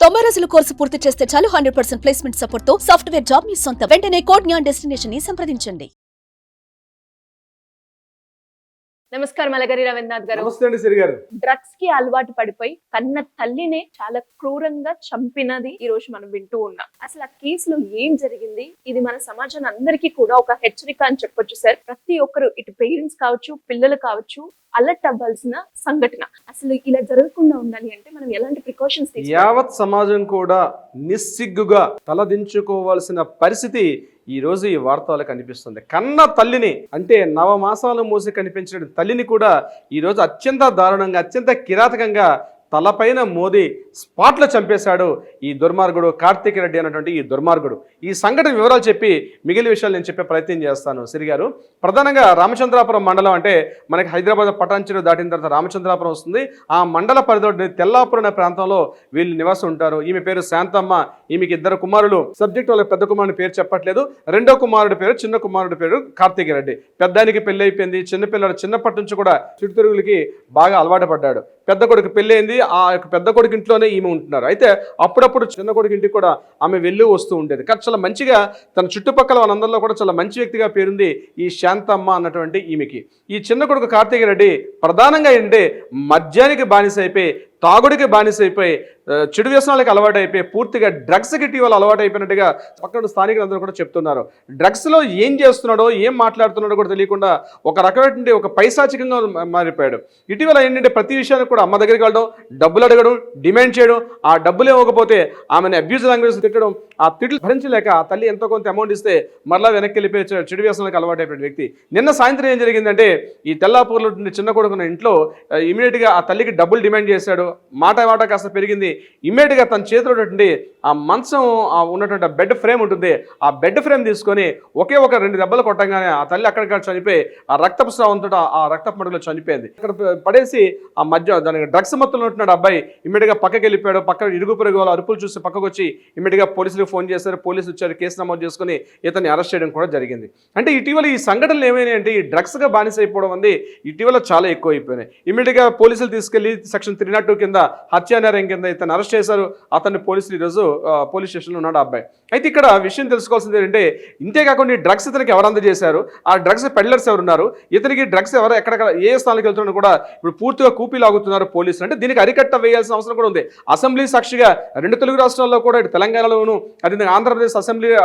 90 రోజుల కోర్సు పూర్తి చేస్తే చాలు 100% ప్లేస్మెంట్ సపోర్ట్ తో సాఫ్ట్వేర్ జాబ్ మీ సొంతం. వెంటనే కోడ్ జ్ఞాన్ డెస్టినేషన్ ని సంప్రదించండి. నమస్కారం అలగరి రవీంద్రనాథ్ గారు. నమస్తే అండి సిరి గారు. డ్రగ్స్ కి అలవాటు పడిపోయి కన్న తల్లినే చాలా క్రూరంగా చంపినది ఈ రోజు మనం వింటూ ఉన్నాం. అసలు ఆ కేసులో ఏం జరిగింది? ఇది మన సమాజాన్ని అందరికీ కూడా ఒక హెచ్చరిక అని చెప్పొచ్చు సార్. ప్రతి ఒక్కరు, ఇటు పేరెంట్స్ కావచ్చు, పిల్లలు కావచ్చు, అలర్ట్ అవ్వాల్సిన సంఘటన. అసలు ఇలా జరగకుండా ఉండాలి అంటే మనం ఎలాంటి ప్రికాషన్స్ తీసుకోవాలి? యావత్ సమాజం కూడా నిస్సిగ్గుగా తలదించుకోవాల్సిన పరిస్థితి ఈ రోజు ఈ వార్తలకు కనిపిస్తుంది. కన్న తల్లిని, అంటే నవమాసాలు మూసి కనిపించిన తల్లిని కూడా ఈ రోజు అత్యంత దారుణంగా, అత్యంత కిరాతకంగా తలపైన మోదీ స్పాట్లో చంపేశాడు ఈ దుర్మార్గుడు, కార్తీక్ రెడ్డి అన్నటువంటి ఈ దుర్మార్గుడు. ఈ సంఘటన వివరాలు చెప్పి మిగిలిన విషయాలు నేను చెప్పే ప్రయత్నం చేస్తాను సిరి గారు. ప్రధానంగా రామచంద్రాపురం మండలం, అంటే మనకి హైదరాబాద్ పటాన్చెరు దాటిన తర్వాత రామచంద్రాపురం వస్తుంది. ఆ మండల పరిధిలో తెల్లాపురం అనే ప్రాంతంలో వీళ్ళు నివాసం ఉంటారు. ఈమె పేరు శాంతమ్మ. ఈమెకి 2 కుమారులు. సబ్జెక్ట్ వాళ్ళ పెద్ద కుమారుడి పేరు చెప్పట్లేదు. 2వ కుమారుడి పేరు, చిన్న కుమారుడి పేరు కార్తీక్ రెడ్డి. పెద్దానికి పెళ్లి అయిపోయింది. చిన్నపిల్లడు చిన్నప్పటి నుంచి కూడా చిరుతిరుగులకి బాగా అలవాటు పడ్డాడు. పెద్ద కొడుకు పెళ్లి అయింది. ఆ యొక్క పెద్ద కొడుకు ఇంట్లోనే ఈమె ఉంటున్నారు. అయితే అప్పుడప్పుడు చిన్న కొడుకు ఇంటికి కూడా ఆమె వెళ్ళి వస్తూ ఉండేది. కానీ చాలా మంచిగా తన చుట్టుపక్కల వాళ్ళందరిలో కూడా చాలా మంచి వ్యక్తిగా పేరుంది ఈ శాంతమ్మ అన్నటువంటి ఈమెకి. ఈ చిన్న కొడుకు కార్తీక్ రెడ్డి ప్రధానంగా ఏంటంటే మద్యానికి బానిస అయిపోయి, తాగుడికి బానిస అయిపోయి, చెడు వ్యసనాలకు అలవాటు అయిపోయి, పూర్తిగా డ్రగ్స్కి ఇటీవల అలవాటు అయిపోయినట్టుగా పక్కన స్థానికులందరూ కూడా చెప్తున్నారు. డ్రగ్స్లో ఏం చేస్తున్నాడో, ఏం మాట్లాడుతున్నాడో కూడా తెలియకుండా ఒక రకమైనటువంటి ఒక పైశాచికంగా మారిపోయాడు. ఇటీవల ఏంటంటే ప్రతి విషయానికి కూడా అమ్మ దగ్గరికి వెళ్ళడం, డబ్బులు అడగడం, డిమాండ్ చేయడం, ఆ డబ్బులు ఇవ్వకపోతే ఆమెను అబ్యూజ్ లాంగ్వేజ్ తిట్టడం, ఆ తిట్లు భరించలేక ఆ తల్లి ఎంతో కొంత అమౌంట్ ఇస్తే మరలా వెనక్కి వెళ్ళిపోయి చెడు వ్యసనాలకు అలవాటు అయిపోయిన వ్యక్తి. నిన్న సాయంత్రం ఏం జరిగిందంటే ఈ తెల్లాపూర్లో చిన్న కొడుకున్న ఇంట్లో ఇమీడియట్గా ఆ తల్లికి డబ్బులు డిమాండ్ చేశాడు. మాట కాస్త పెరిగింది. ఇమ్మీడియట్గా తన చేతిలో ఆ మంచం ఉన్నటువంటి బెడ్ ఫ్రేమ్ ఉంటుంది, ఆ బెడ్ ఫ్రేమ్ తీసుకొని ఒకే ఒక 2 దెబ్బలు కొట్టగానే ఆ తల్లి అక్కడిక్కడ చనిపోయి ఆ రక్తపు స్రావంతో ఆ రక్తపు మడుగులో చనిపోయింది. ఇక్కడ పడేసి ఆ మధ్య దానికి డ్రగ్స్ మొత్తంలో ఉంటున్నాడు అబ్బాయి. ఇమ్మీడియట్గా పక్కకి వెళ్ళిపోయాడు. పక్క ఇరుగు పొరుగు వాళ్ళ అరుపులు చూసి పక్కకు వచ్చి ఇమ్మీడియట్గా పోలీసులకు ఫోన్ చేశారు. పోలీసులు వచ్చారు, కేసు నమోదు చేసుకుని ఇతన్ని అరెస్ట్ చేయడం కూడా జరిగింది. అంటే ఇటీవల ఈ సంఘటనలు ఏమైనా అంటే ఈ డ్రగ్స్గా బానిస అయిపోవడం అనేది ఇటీవల చాలా ఎక్కువ అయిపోయినాయి. ఇమ్మీడియట్గా పోలీసులు తీసుకెళ్లి సెక్షన్ 302 కింద హత్యానేరం కింద ఇతను అరెస్ట్ చేశారు. అతన్ని పోలీసులు ఈరోజు పోలీస్ స్టేషన్లో ఉన్నాడు అబ్బాయి. అయితే ఇక్కడ విషయం తెలుసుకోవాల్సింది ఏంటంటే, ఇంతేకాకుండా ఈ డ్రగ్స్ ఇతనికి ఎవరు అందజేశారు, ఆ డ్రగ్స్ పెడ్లర్స్ ఎవరున్నారు, ఇతనికి డ్రగ్స్ ఎవరు ఎక్కడెక్కడ ఏ స్థానానికి వెళ్తున్నా కూడా ఇప్పుడు పూర్తిగా కూపీ లాగుతున్నారు పోలీసులు. అంటే దీనికి అరికట్ట వేయాల్సిన అవసరం కూడా ఉంది. అసెంబ్లీ సాక్షిగా 2 తెలుగు రాష్ట్రాల్లో కూడా, ఇటు తెలంగాణలోను, అది ఆంధ్రప్రదేశ్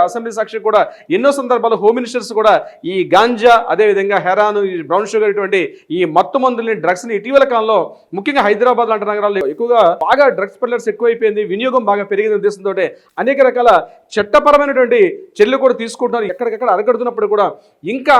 అసెంబ్లీ సాక్షి కూడా ఎన్నో సందర్భాల్లో హోమ్ మినిస్టర్స్ కూడా ఈ గాంజా, అదేవిధంగా హెరాను, ఈ బ్రౌన్ షుగర్, ఇటువంటి ఈ మత్తు మందులని, డ్రగ్స్ని ఇటీవల కాలంలో ముఖ్యంగా హైదరాబాద్ లాంటి నగరాల్లో ఎక్కువగా బాగా డ్రగ్స్ పెడ్లర్స్ ఎక్కువైపోయింది, వినియోగం బాగా పెరిగిన ఉద్దేశంతో అనేక రకాల చట్టపరమైనటువంటి చర్యలు కూడా తీసుకుంటున్నారు. ఎక్కడికక్కడ అరగడుతున్నప్పుడు కూడా ఇంకా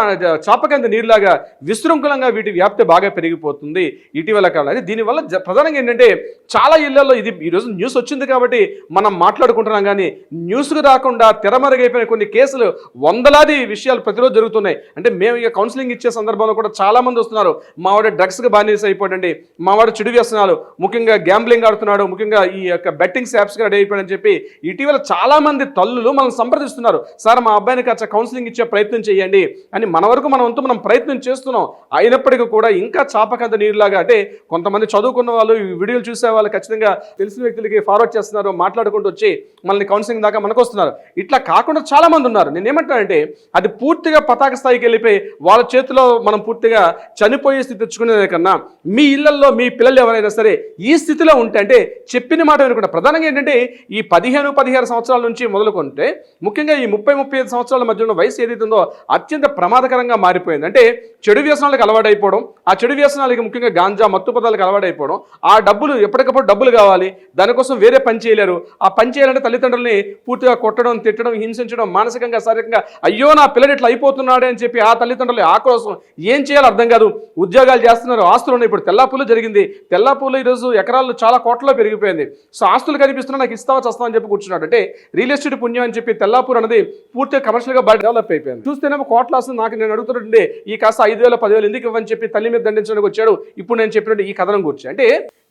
చాపకంత నీరులాగా విశృంఖలంగా వీటి వ్యాప్తి బాగా పెరిగిపోతుంది ఇటీవల కాలం. అయితే దీనివల్ల ప్రధానంగా ఏంటంటే చాలా ఇళ్లలో ఇది ఈరోజు న్యూస్ వచ్చింది కాబట్టి మనం మాట్లాడుకుంటున్నాం, కానీ న్యూస్కు రాకుండా తెరమరుగైపోయిన కొన్ని కేసులు, వందలాది విషయాలు ప్రతిరోజు జరుగుతున్నాయి. అంటే మేము ఇక కౌన్సిలింగ్ ఇచ్చే సందర్భంలో కూడా చాలా మంది వస్తున్నారు, మావాడు డ్రగ్స్కి బానిస అయిపోయాడండి, మావాడు చెడు వ్యసనాలు, ముఖ్యంగా గ్యాంబ్లింగ్ ఆడుతున్నాడు, ముఖ్యంగా ఈ యొక్క బెట్టింగ్ యాప్స్గా రెడీ అయిపోయాడని చెప్పి ఇటీవల చాలా మంది తల్లులు మనం సంప్రదిస్తున్నారు. సార్ మా అబ్బాయిని కాస్త కౌన్సిలింగ్ ఇచ్చే ప్రయత్నం చేయండి అని. మన వరకు మనం ప్రయత్నం చేస్తున్నాం. అయినప్పటికీ కూడా ఇంకా చాపకంత నీరులాగా, అంటే కొంతమంది చదువుకున్న వాళ్ళు, ఈ వీడియోలు చూసే వాళ్ళు ఖచ్చితంగా తెలిసిన వ్యక్తులకి ఫార్వర్డ్ చేస్తున్నారు, మాట్లాడుకుంటూ వచ్చి మనల్ని కౌన్సిలింగ్ దాకా మనకు వస్తున్నారు. ఇట్లా కాకుండా చాలా మంది ఉన్నారు. నేను ఏమంటానంటే అది పూర్తిగా పతాక స్థాయికి వెళ్ళిపోయి వాళ్ళ చేతిలో మనం పూర్తిగా చనిపోయే స్థితి తెచ్చుకునేది కన్నా, మీ ఇళ్లలో మీ పిల్లలు ఎవరైనా సరే ఈ స్థితిలో ఉంటే, అంటే చెప్పిన మాట వినకుండా, ప్రధానంగా ఏంటంటే ఈ 15-16 సంవత్సరాల నుంచి మొదలుకుంటే ముఖ్యంగా ఈ 30-35 సంవత్సరాల మధ్యలో వయసు ఏదైతుందో అత్యంత ప్రమాదకరంగా మారిపోయింది. అంటే చెడు వ్యసనాలకు అలవాటైపోవడం, ఆ చెడు వ్యసనాలకి ముఖ్యంగా గాంజా, మత్తు పదాలకు అలవాటైపోవడం, ఆ డబ్బులు ఎప్పటికప్పుడు డబ్బులు కావాలి, దానికోసం వేరే పని చేయలేరు. ఆ పని చేయాలంటే తల్లిదండ్రుల్ని పూర్తిగా కొట్టడం, తిట్టడం, హింసించడం, మానసికంగా, శారీరకంగా, అయ్యో నా పిల్లడు ఇట్లా అయిపోతున్నాడే అని చెప్పి ఆ తల్లిదండ్రులు ఆక్రోశం, ఏం చేయాలో అర్థం కాదు. ఉద్యోగాలు చేస్తున్నారు, ఆస్తులు ఉన్నాయి. ఇప్పుడు తెల్లాపూర్లో జరిగింది. తెల్లాపూర్లో ఈరోజు ఎకరాలు చాలా కోట్లలో పెరిగిపోయింది. సో ఆస్తులు కనిపిస్తున్నా నాకు ఇస్తావా చస్తావా అని చెప్పి కూర్చున్నాడు. అంటే రియల్ ఎస్టేట్ పుణ్యం అని చెప్పి తెల్లాపూర్ అనేది పూర్తిగా కమర్షియల్గా బాగా డెవలప్ అయిపోయింది. చూస్తేనేమో కోట్ల వస్తుంది. నాకు నేను అడుగుతుంటే ఈ కాస్త 5,000 10,000 ఎందుకు ఇవ్వని చెప్పి తల్లి మీద దండించడానికి వచ్చాడు. ఇప్పుడు నేను చెప్పినట్టు ఈ కథనం గురించి అంటే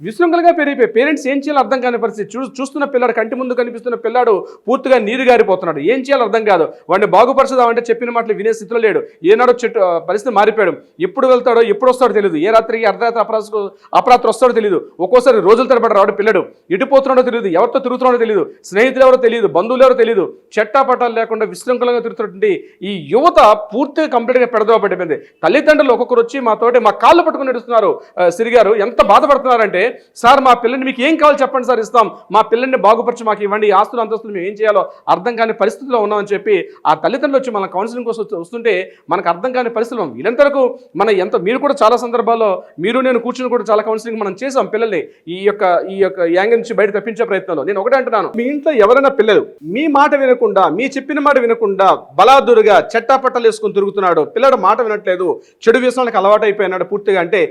విశృంఖలుగా పెరిగిపోయి పేరెంట్స్ ఏం చేయాలో అర్థం కాని పరిస్థితి. చూస్తున్న పిల్లాడు, కంటి ముందు కనిపిస్తున్న పిల్లాడు పూర్తిగా నీరు గారిపోతున్నాడు. ఏం చేయాలో అర్థం కాదు. వాడిని బాగుపరచుదామంటే చెప్పిన మాటలు వినే స్థితిలో లేడు. ఏనాడో పరిస్థితి మారిపోయాడు. ఎప్పుడు వెళ్తాడో ఎప్పుడు వస్తాడో తెలియదు. ఏ రాత్రికి అర్ధరాత్రి అపరాత్రి వస్తాడో తెలియదు. ఒక్కోసారి రోజుల తరబడి రాడు పిల్లడు. ఎటుపోతున్నాడో తెలియదు, ఎవరితో తిరుగుతున్నాడో తెలియదు, స్నేహితులు ఎవరో తెలియదు, బంధువులు ఎవరో తెలియదు. చట్టాపట్టాలు లేకుండా విశృంఖలంగా తిరుగుతున్నటువంటి ఈ యువత పూర్తిగా కంప్లీట్గా పెడదవ పడిపోయింది. తల్లిదండ్రులు ఒక్కొక్కరు వచ్చి మాతోటి మా కాళ్ళు పట్టుకుని నడుస్తున్నారు. సిరి గారు ఎంత బాధపడుతున్నారంటే, సార్ మా పిల్లల్ని మీకు ఏం కావాలి చెప్పండి సార్ ఇస్తాం, మా పిల్లల్ని బాగుపరిచి మాకు ఇవ్వండి, ఆస్తులు అంతస్తులు మేము ఏం చేయాలో అర్థం కాని పరిస్థితిలో ఉన్నామని చెప్పి ఆ తల్లిదండ్రులు వచ్చి మన కౌన్సిలింగ్ కోసం వస్తుంటే మనకు అర్థం కాని పరిస్థితులు. వీళ్ళంతవరకు మీరు కూడా చాలా సందర్భాల్లో మీరు నేను కూర్చుని కూడా చాలా కౌన్సిలింగ్ మనం చేసాం పిల్లల్ని ఈ యొక్క యాంగిల్ నుంచి బయట తప్పించే ప్రయత్నంలో. నేను ఒకటే అంటున్నాను, మీ ఇంట్లో ఎవరైనా పిల్లలు మీ మాట వినకుండా, మీ చెప్పిన మాట వినకుండా బలాదురుగా చట్టాపట్టలు వేసుకుని తిరుగుతున్నాడు, పిల్లడు మాట వినట్లేదు, చెడు వ్యసనాలకు అలవాటు అయిపోయినాడు పూర్తిగా అంటే,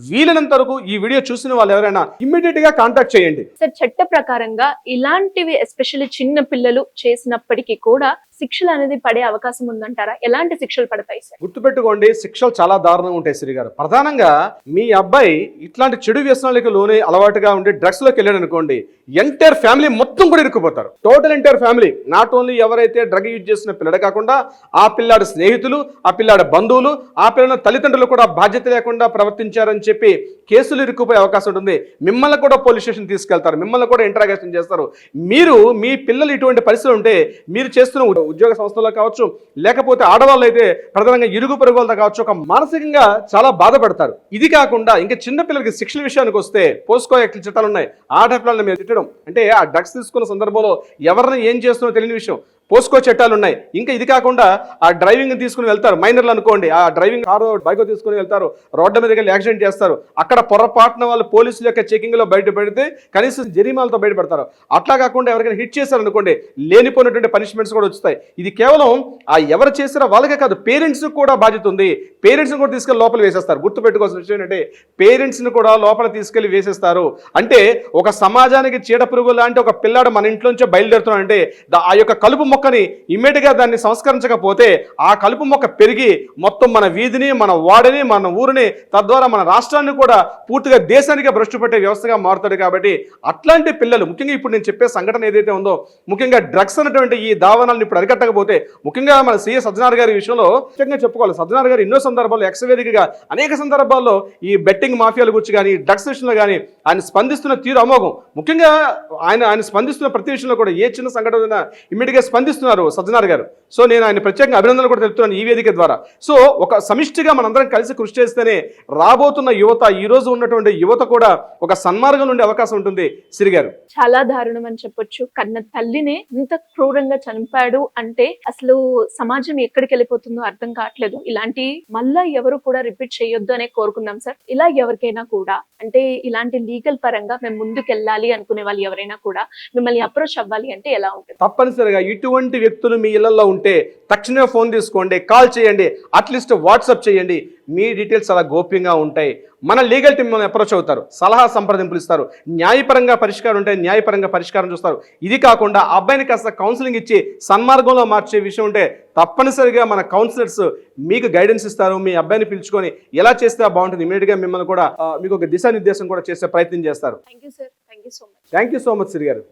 వీలైనంత వరకు ఈ వీడియో చూసిన వాళ్ళు ఎవరైనా ఇమ్మీడియట్ గా కాంటాక్ట్ చేయండి. సార్, చట్ట ప్రకారంగా ఇలాంటివి ఎస్పెషల్లీ చిన్న పిల్లలు చేసినప్పటికీ కూడా శిక్షలు అనేది పడే అవకాశం ఉందంటారా? ఎలాంటి శిక్షలు పడతాయి సార్? గుర్తుపెట్టుకోండి, శిక్షలు చాలా దారుణంగా ఉంటాయి శ్రీ గారు. ప్రధానంగా మీ అబ్బాయి ఇట్లాంటి చెడు వ్యసనాలకు లోనే అలవాటుగా ఉండి డ్రగ్స్ లోకి వెళ్ళాడు అనుకోండి, ఎంటైర్ ఫ్యామిలీ మొత్తం కూడా ఇరుక్కుపోతారు. Total entire family. Not only ఎవరైతే డ్రగ్ యూజ్ చేసిన పిల్లడు కాకుండా ఆ పిల్లాడు స్నేహితులు, ఆ పిల్లాడు బంధువులు, ఆ పిల్లల తల్లిదండ్రులు కూడా బాధ్యత లేకుండా ప్రవర్తించారని చెప్పి కేసులు ఇరుక్కుపోయే అవకాశం ఉంటుంది. మిమ్మల్ని కూడా పోలీస్ స్టేషన్ తీసుకెళ్తారు, మిమ్మల్ని కూడా ఇంటరాగేషన్ చేస్తారు. మీరు మీ పిల్లలు ఇటువంటి పరిస్థితులు ఉంటే మీరు చేస్తున్న ఉద్యోగ సంస్థలో కావచ్చు, లేకపోతే ఆడవాళ్ళు అయితే ప్రధానంగా ఇరుగు పొరుగు వాళ్ళతో కావచ్చు, ఒక మానసికంగా చాలా బాధపడతారు. ఇది కాకుండా ఇంకా చిన్న పిల్లలకి శిక్షల విషయానికి వస్తే పోస్కో యాక్ట్ చట్టాలు ఉన్నాయి. ఆడపిల్లల్ని మీద తిట్టడం అంటే ఆ డ్రగ్స్ తీసుకున్న సందర్భంలో ఎవరిని ఏం చేస్తున్నారో తెలియని విషయం, పోస్కో చట్టాలు ఉన్నాయి. ఇంకా ఇది కాకుండా ఆ డ్రైవింగ్ తీసుకుని వెళ్తారు, మైనర్లు అనుకోండి, ఆ డ్రైవింగ్ కారు బైక్ తీసుకుని వెళ్తారు, రోడ్డు మీదకి వెళ్ళి యాక్సిడెంట్ చేస్తారు. అక్కడ పొరపాటున వాళ్ళు పోలీసుల యొక్క చెకింగ్ లో బయటపడితే కనీసం జరిమాలతో బయటపడతారు. అట్లా కాకుండా ఎవరికైనా హిట్ చేశారనుకోండి, లేనిపోయినటువంటి పనిష్మెంట్స్ కూడా వచ్చాయి. ఇది కేవలం ఆ ఎవరు చేసారో వాళ్ళకే కాదు, పేరెంట్స్ కూడా బాధ్యత ఉంది. పేరెంట్స్ని కూడా తీసుకెళ్లి లోపల వేసేస్తారు. గుర్తుపెట్టుకోవాల్సిన విషయం ఏంటంటే, పేరెంట్స్ని కూడా లోపల తీసుకెళ్లి వేసేస్తారు. అంటే ఒక సమాజానికి చీడ పురుగు లాంటి ఒక పిల్లాడు మన ఇంట్లోంచే బయలుదేరుతున్నాడు అంటే ఆ యొక్క కలుపు మొక్కని ఇమ్మీడియట్గా దాన్ని సంస్కరించకపోతే ఆ కలుపు మొక్క పెరిగి మొత్తం మన వీధిని, మన వాడిని, మన ఊరిని, తద్వారా మన రాష్ట్రాన్ని కూడా పూర్తిగా దేశానికి భ్రష్టు పెట్టే వ్యవస్థగా మారుతాడు. కాబట్టి అట్లాంటి పిల్లలు, ముఖ్యంగా ఇప్పుడు నేను చెప్పే సంఘటన ఏదైతే ఉందో, ముఖ్యంగా డ్రగ్స్ అనేటువంటి ఈ దావనాలను ఇప్పుడు అరికట్టకపోతే, ముఖ్యంగా మన సిఎస్ సజ్జనార్ గారి విషయంలో ముఖ్యంగా చెప్పుకోవాలి. సజ్జనార్ గారు ఎన్నో సందర్భాల్లో ఎక్స్వేదికగా అనేక సందర్భాల్లో ఈ బెట్టింగ్ మాఫియాల గురించి కానీ, డ్రగ్స్ విషయంలో కానీ ఆయన స్పందిస్తున్న తీరు అమోఘం. ముఖ్యంగా ఆయన స్పందిస్తున్న ప్రతి విషయంలో కూడా ఏ చిన్న సంఘటన ఇమ్మీడియట్గా స్పందిస్తున్నారు సజ్జనార్ గారు. సో నేను ఆయన ప్రత్యేకంగా అభినందనలు కూడా తెలుపుతున్నాను ఈ వేదిక ద్వారా. సో ఒక సమిష్టిగా మనందరం కలిసి కృషి చేస్తేనే రాబోతున్న యువత, ఈ రోజు ఉన్నటువంటి యువత కూడా ఒక సన్మార్గం నుండి అవకాశం ఉంటుంది. సిరి గారు, చాలా దారుణం అని చెప్పొచ్చు. కన్న తల్లినే ఇంత క్రూరంగా చంపాడు అంటే అసలు సమాజం ఎక్కడికి వెళ్ళిపోతుందో అర్థం కావట్లేదు. ఇలాంటి మళ్ళా ఎవరు కూడా రిపీట్ చేయొద్దు అనే కోరుకుందాం సార్. ఇలా ఎవరికైనా కూడా అంటే ఇలాంటి లీగల్ పరంగా మేము ముందుకు వెళ్ళాలి అనుకునే వాళ్ళు ఎవరైనా కూడా మిమ్మల్ని అప్రోచ్ అవ్వాలి అంటే ఎలా ఉంటుంది? తప్పనిసరిగా ఇటువంటి వ్యక్తులు మీ ఇళ్లలో ఉంటే తక్షణమే ఫోన్ తీసుకోండి, కాల్ చేయండి, అట్లీస్ట్ వాట్సాప్ చేయండి. మీ డీటెయిల్స్ చాలా గోప్యంగా ఉంటాయి. మన లీగల్ టీమ్ మనం అప్రోచ్ అవుతారు, సలహా సంప్రదింపులు ఇస్తారు, న్యాయపరంగా పరిష్కారం ఉంటే న్యాయపరంగా పరిష్కారం చూస్తారు. ఇది కాకుండా అబ్బాయిని కాస్త కౌన్సిలింగ్ ఇచ్చి సన్మార్గంలో మార్చే విషయం ఉంటే తప్పనిసరిగా మన కౌన్సిలర్స్ మీకు గైడెన్స్ ఇస్తారు. మీ అబ్బాయిని పిలుచుకొని ఎలా చేస్తే బాగుంటుంది, ఇమీడియట్గా మిమ్మల్ని కూడా మీకు ఒక దిశానిర్దేశం కూడా చేసే ప్రయత్నం చేస్తారు. Thank you sir. Thank you so much. Thank you so much Siri గారు.